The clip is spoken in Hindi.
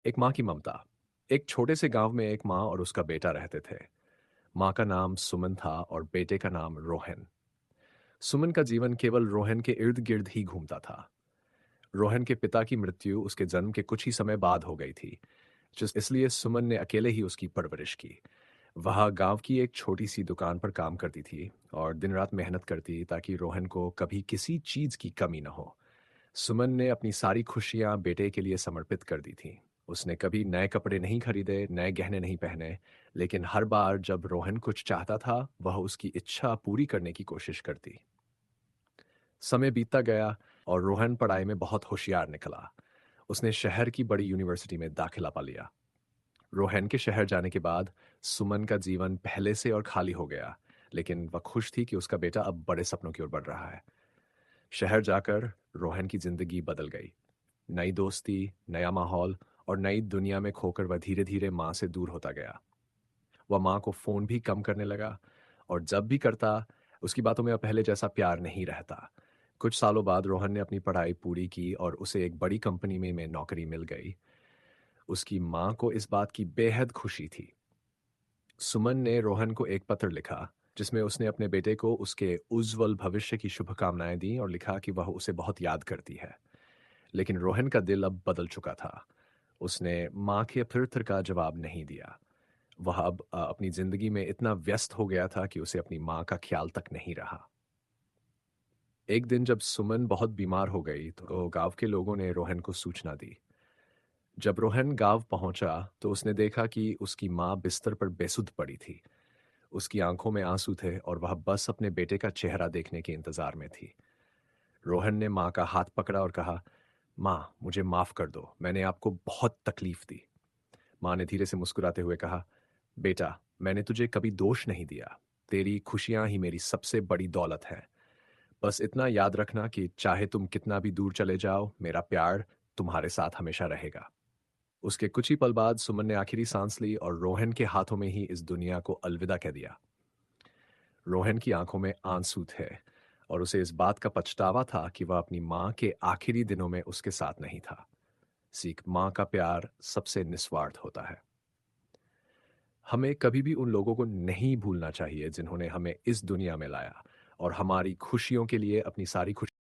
एक माँ की ममता। एक छोटे से गांव में एक माँ और उसका बेटा रहते थे। माँ का नाम सुमन था और बेटे का नाम रोहन। सुमन का जीवन केवल रोहन के इर्द गिर्द ही घूमता था। रोहन के पिता की मृत्यु उसके जन्म के कुछ ही समय बाद हो गई थी, जिस इसलिए सुमन ने अकेले ही उसकी परवरिश की। वह गांव की एक छोटी सी दुकान पर काम करती थी और दिन रात मेहनत करती ताकि रोहन को कभी किसी चीज की कमी न हो। सुमन ने अपनी सारी खुशियां बेटे के लिए समर्पित कर दी थीं। उसने कभी नए कपड़े नहीं खरीदे, नए गहने नहीं पहने, लेकिन हर बार जब रोहन कुछ चाहता था, वह उसकी इच्छा पूरी करने की कोशिश करती। समय बीतता गया और रोहन पढ़ाई में बहुत होशियार निकला। उसने शहर की बड़ी यूनिवर्सिटी में दाखिला पा लिया। रोहन के शहर जाने के बाद सुमन का जीवन पहले से और खाली हो गया, लेकिन वह खुश थी कि उसका बेटा अब बड़े सपनों की ओर बढ़ रहा है। शहर जाकर रोहन की जिंदगी बदल गई। नई दोस्ती, नया माहौल और नई दुनिया में खोकर वह धीरे धीरे माँ से दूर होता गया। वह माँ को फोन भी कम करने लगा और जब भी करता, उसकी बातों में अब पहले जैसा प्यार नहीं रहता। कुछ सालों बाद रोहन ने अपनी पढ़ाई पूरी की और उसे एक बड़ी कंपनी में नौकरी मिल गई। उसकी माँ को इस बात की बेहद खुशी थी। सुमन ने रोहन को एक पत्र लिखा, जिसमें उसने अपने बेटे को उसके उज्जवल भविष्य की शुभकामनाएं दी और लिखा कि वह उसे बहुत याद करती है। लेकिन रोहन का दिल अब बदल चुका था। उसने माँ के फिर का जवाब नहीं दिया। वह अब अपनी जिंदगी में इतना व्यस्त हो गया था कि उसे अपनी माँ का ख्याल तक नहीं रहा। एक दिन जब सुमन बहुत बीमार हो गई तो गांव के लोगों ने रोहन को सूचना दी। जब रोहन गांव पहुंचा तो उसने देखा कि उसकी माँ बिस्तर पर बेसुध पड़ी थी। उसकी आंखों में आंसू थे और वह बस अपने बेटे का चेहरा देखने के इंतजार में थी। रोहन ने माँ का हाथ पकड़ा और कहा, माँ, मुझे माफ कर दो, मैंने आपको बहुत तकलीफ दी। माँ ने धीरे से मुस्कुराते हुए कहा, बेटा, मैंने तुझे कभी दोष नहीं दिया। तेरी खुशियां ही मेरी सबसे बड़ी दौलत है। बस इतना याद रखना कि चाहे तुम कितना भी दूर चले जाओ, मेरा प्यार तुम्हारे साथ हमेशा रहेगा। उसके कुछ ही पल बाद सुमन ने आखिरी सांस ली और रोहन के हाथों में ही इस दुनिया को अलविदा कह दिया। रोहन की आंखों में आंसू थे और उसे इस बात का पछतावा था कि वह अपनी माँ के आखिरी दिनों में उसके साथ नहीं था। सीख, माँ का प्यार सबसे निस्वार्थ होता है। हमें कभी भी उन लोगों को नहीं भूलना चाहिए जिन्होंने हमें इस दुनिया में लाया और हमारी खुशियों के लिए अपनी सारी खुशी